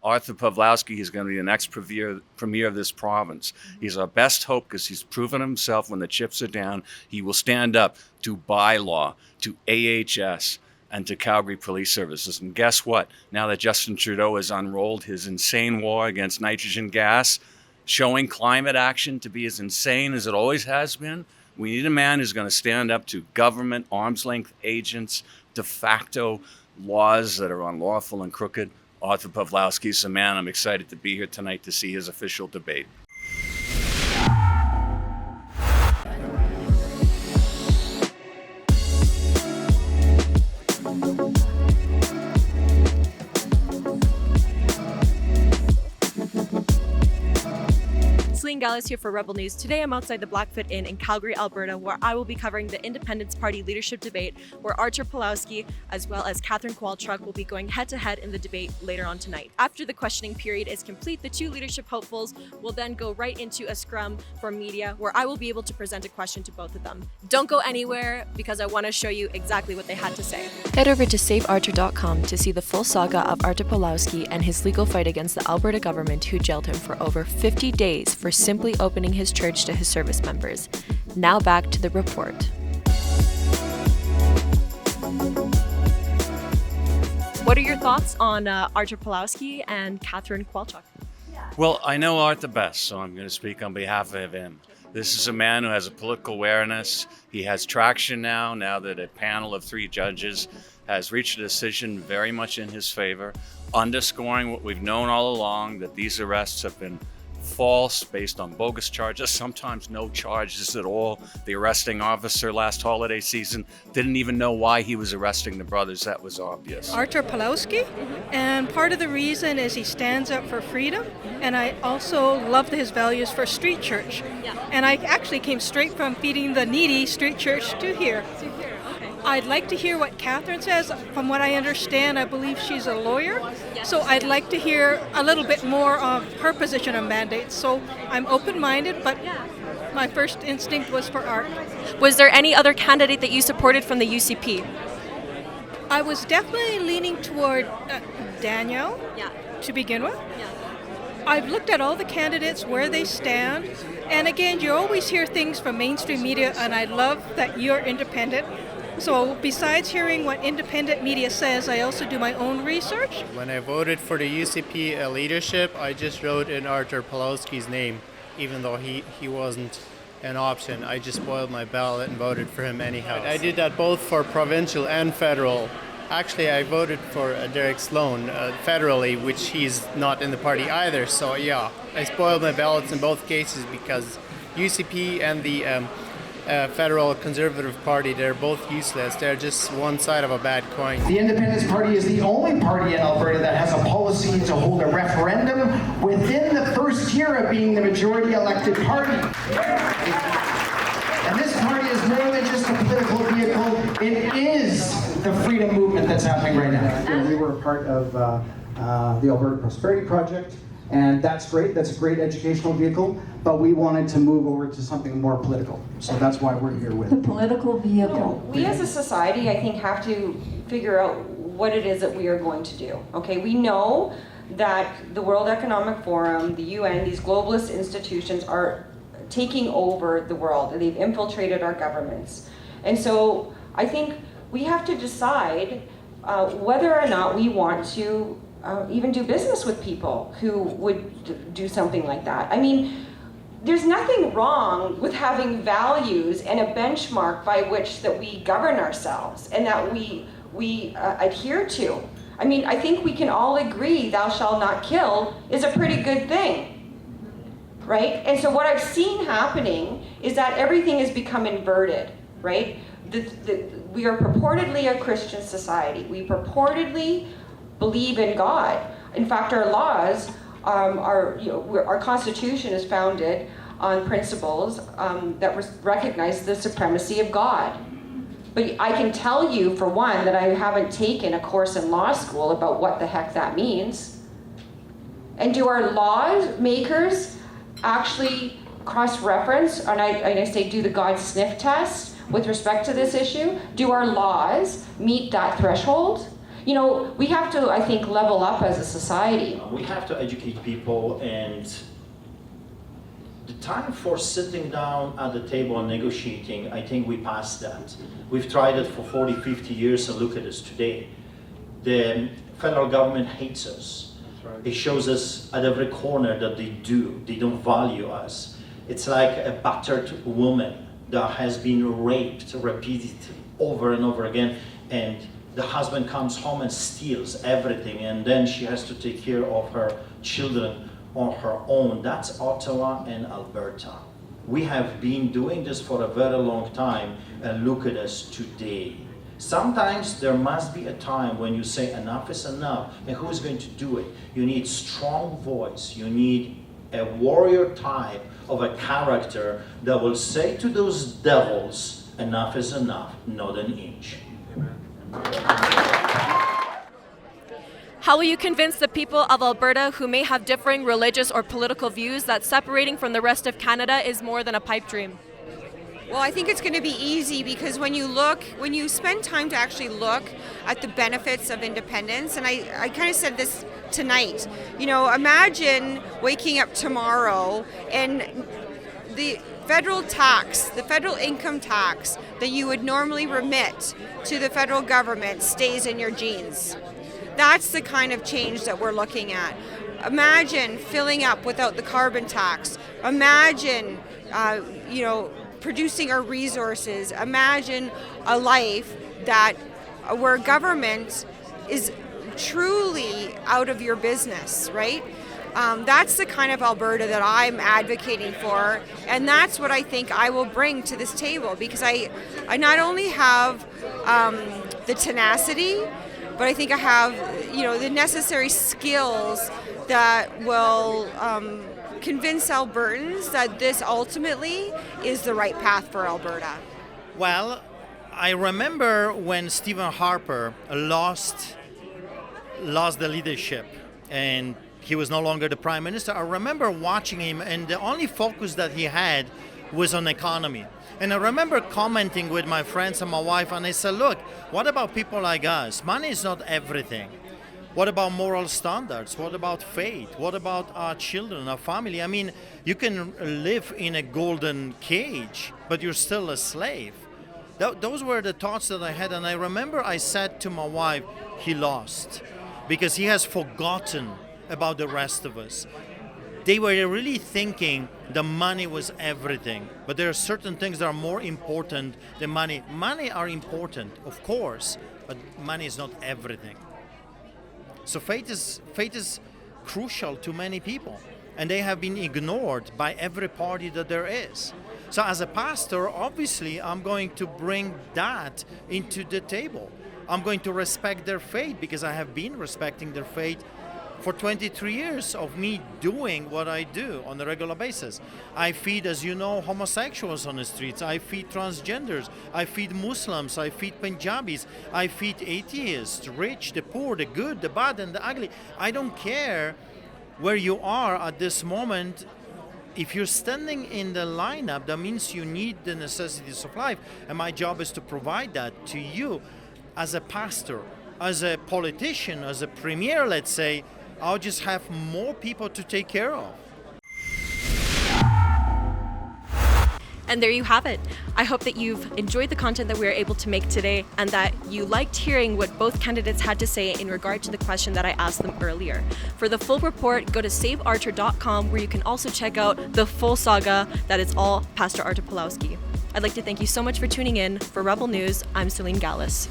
Artur Pawlowski is going to be the next premier of this province. He's our best hope because he's proven himself when the chips are down. He will stand up to bylaw, to AHS, and to Calgary Police Services. And guess what? Now that Justin Trudeau has unrolled his insane war against nitrogen gas, showing climate action to be as insane as it always has been, we need a man who's going to stand up to government arm's length agents, de facto laws that are unlawful and crooked. Artur Pawlowski is a man I'm excited to be here tonight to see his official debate. Selene Galas here for Rebel News. Today I'm outside the Blackfoot Inn in Calgary, Alberta, where I will be covering the Independence Party leadership debate, where Artur Pawlowski as well as Catherine Kowalczyk will be going head-to-head in the debate later on tonight. After the questioning period is complete, the two leadership hopefuls will then go right into a scrum for media, where I will be able to present a question to both of them. Don't go anywhere because I want to show you exactly what they had to say. Head over to saveartur.com to see the full saga of Artur Pawlowski and his legal fight against the Alberta government, who jailed him for over 50 days for simply opening his church to his service members. Now back to the report. What are your thoughts on Artur Pawlowski and Catherine Kowalczyk? Well, I know Art the best, so I'm going to speak on behalf of him. This is a man who has a political awareness. He has traction now that a panel of 3 judges has reached a decision very much in his favor, underscoring what we've known all along, that these arrests have been false, based on bogus charges, sometimes no charges at all. The arresting officer last holiday season didn't even know why he was arresting the brothers. That was obvious. Artur Pawlowski, and part of the reason is he stands up for freedom, and I also love his values for street church. And I actually came straight from feeding the needy street church to here. I'd like to hear what Catherine says. From what I understand, I believe she's a lawyer. So I'd like to hear a little bit more of her position on mandates. So I'm open-minded, but my first instinct was for Art. Was there any other candidate that you supported from the UCP? I was definitely leaning toward Danielle to begin with. I've looked at all the candidates, where they stand, and again, you always hear things from mainstream media, and I love that you're independent. So besides hearing what independent media says, I also do my own research. When I voted for the UCP leadership, I just wrote in Artur Pawlowski's name, even though he wasn't an option. I just spoiled my ballot and voted for him anyhow. I did that both for provincial and federal. Actually, I voted for Derek Sloan federally, which he's not in the party either. So yeah, I spoiled my ballots in both cases because UCP and the Federal Conservative Party, they're both useless. They're just one side of a bad coin. The Independence Party is the only party in Alberta that has a policy to hold a referendum within the first year of being the majority elected party. And this party is more than just a political vehicle. It is the freedom movement that's happening right now. We were a part of the Alberta Prosperity Project, and that's great. That's a great educational vehicle, but we wanted to move over to something more political. So that's why we're here with the political vehicle. We as a society, I think, have to figure out what it is that we are going to do. Okay, we know that the World Economic Forum, the UN, these globalist institutions are taking over the world, and they've infiltrated our governments. And so I think we have to decide whether or not we want to even do business with people who would do something like that. I mean, there's nothing wrong with having values and a benchmark by which that we govern ourselves and that we adhere to. I mean, I think we can all agree thou shalt not kill is a pretty good thing, right? And so what I've seen happening is that everything has become inverted, right? We are purportedly a Christian society. We purportedly believe in God. In fact, our laws, our Constitution is founded on principles that recognize the supremacy of God. But I can tell you, for one, that I haven't taken a course in law school about what the heck that means. And do our lawmakers actually cross-reference, and I say do the God sniff test with respect to this issue? Do our laws meet that threshold? you know, we have to, I think, level up as a society. We have to educate people, and the time for sitting down at the table and negotiating, I think we passed that. We've tried it for 40, 50 years, and look at us today. The federal government hates us. It shows us at every corner that they don't value us. It's like a battered woman that has been raped repeatedly over and over again, and the husband comes home and steals everything, and then she has to take care of her children on her own. That's Ottawa and Alberta. We have been doing this for a very long time, and look at us today. Sometimes there must be a time when you say enough is enough, and who's going to do it? You need strong voice. You need a warrior type of a character that will say to those devils, enough is enough, not an inch. How will you convince the people of Alberta who may have differing religious or political views that separating from the rest of Canada is more than a pipe dream? Well, I think it's going to be easy because when you spend time to actually look at the benefits of independence, and I kind of said this tonight, you know, imagine waking up tomorrow and the federal tax, the federal income tax that you would normally remit to the federal government stays in your jeans. That's the kind of change that we're looking at. Imagine filling up without the carbon tax. Imagine, producing our resources. Imagine a life where government is truly out of your business, right? That's the kind of Alberta that I'm advocating for, and that's what I think I will bring to this table, because I not only have the tenacity, but I think I have, the necessary skills that will convince Albertans that this ultimately is the right path for Alberta. Well, I remember when Stephen Harper lost the leadership and he was no longer the prime minister. I remember watching him, and the only focus that he had was on economy. And I remember commenting with my friends and my wife, and I said, look, what about people like us? Money is not everything. What about moral standards? What about faith? What about our children, our family? I mean, you can live in a golden cage, but you're still a slave. Those were the thoughts that I had, and I remember I said to my wife, he lost, because he has forgotten about the rest of us. They were really thinking the money was everything, but there are certain things that are more important than money. Money are important, of course, but money is not everything. So faith is crucial to many people, and they have been ignored by every party that there is. So as a pastor, obviously, I'm going to bring that into the table. I'm going to respect their faith, because I have been respecting their faith for 23 years of me doing what I do on a regular basis. I feed, as you know, homosexuals on the streets. I feed transgenders. I feed Muslims. I feed Punjabis. I feed atheists, rich, the poor, the good, the bad, and the ugly. I don't care where you are at this moment. If you're standing in the lineup, that means you need the necessities of life. And my job is to provide that to you as a pastor, as a politician, as a premier, let's say. I'll just have more people to take care of. And there you have it. I hope that you've enjoyed the content that we were able to make today, and that you liked hearing what both candidates had to say in regard to the question that I asked them earlier. For the full report, go to saveartur.com, where you can also check out the full saga that is all Pastor Artur Pawlowski. I'd like to thank you so much for tuning in. For Rebel News, I'm Selene Galas.